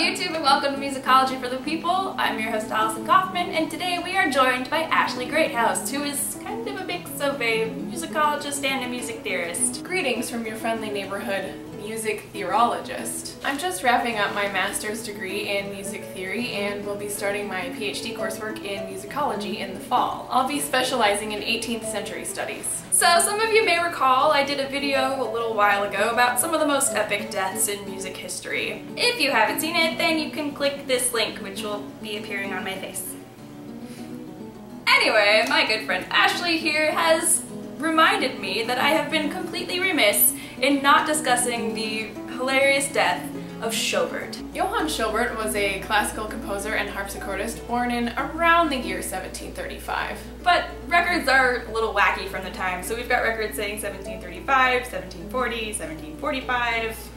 YouTube, and welcome to Musicology for the People. I'm your host Allison Kaufman, and today we are joined by Ashley Greathouse, who is kind of a mix of a musicologist and a music theorist. Greetings from your friendly neighborhood music theorologist. I'm just wrapping up my master's degree in music theory and will be starting my PhD coursework in musicology in the fall. I'll be specializing in 18th century studies. So some of you may recall I did a video a little while ago about some of the most epic deaths in music history. If you haven't seen it, then you can click this link, which will be appearing on my face. Anyway, my good friend Ashley here has reminded me that I have been completely remiss in not discussing the hilarious death of Schobert. Johann Schobert was a classical composer and harpsichordist born in around the year 1735. But records are a little wacky from the time, so we've got records saying 1735, 1740, 1745.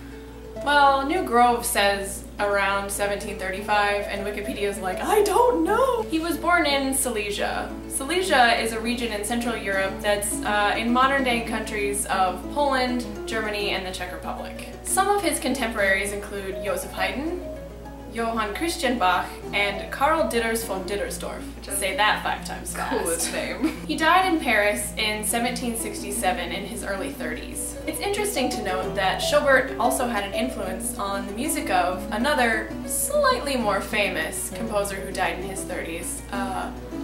Well, New Grove says around 1735, and Wikipedia's like, I don't know! He was born in Silesia. Silesia is a region in Central Europe that's in modern-day countries of Poland, Germany, and the Czech Republic. Some of his contemporaries include Joseph Haydn, Johann Christian Bach, and Karl Ditters von Dittersdorf. Just say that 5 times fast. Coolest name. He died in Paris in 1767 in his early 30s. It's interesting to note that Schobert also had an influence on the music of another, slightly more famous composer who died in his 30s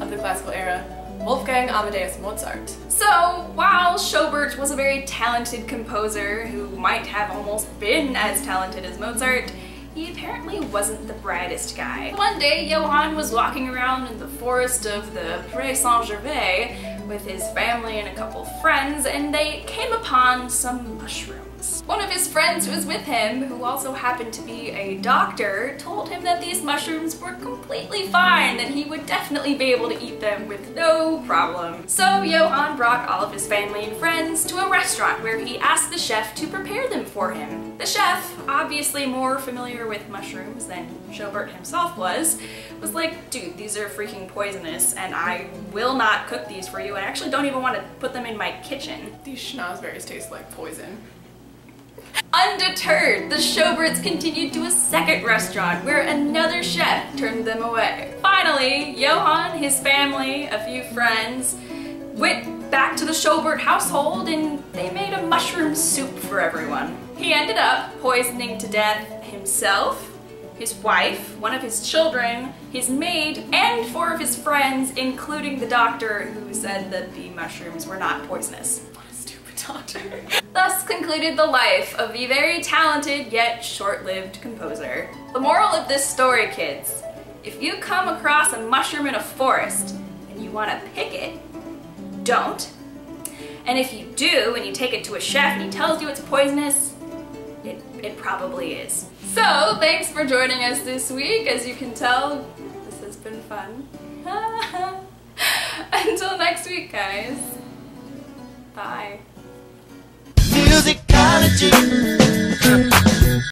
of the classical era, Wolfgang Amadeus Mozart. So, while Schobert was a very talented composer who might have almost been as talented as Mozart, he apparently wasn't the brightest guy. One day, Johann was walking around in the forest of the Pré Saint-Gervais with his family and a couple friends, and they came upon some mushrooms. One of his friends who was with him, who also happened to be a doctor, told him that these mushrooms were completely fine, that he would definitely be able to eat them with no problem. So Johann brought all of his family and friends to a restaurant where he asked the chef to prepare them for him. The chef, obviously more familiar with mushrooms than Schobert himself was like, dude, these are freaking poisonous and I will not cook these for you. I actually don't even want to put them in my kitchen. These Shnozberries taste like poison. Undeterred, the Schoberts continued to a second restaurant where another chef turned them away. Finally, Johann, his family, a few friends, went back to the Schobert household and they made a mushroom soup for everyone. He ended up poisoning to death himself, his wife, one of his children, his maid, and 4 of his friends, including the doctor who said that the mushrooms were not poisonous. Doctor. Thus concluded the life of the very talented yet short-lived composer. The moral of this story, kids, if you come across a mushroom in a forest and you want to pick it, don't. And if you do and you take it to a chef and he tells you it's poisonous, it probably is. So thanks for joining us this week. As you can tell, this has been fun. Until next week, guys. Bye. Musicology.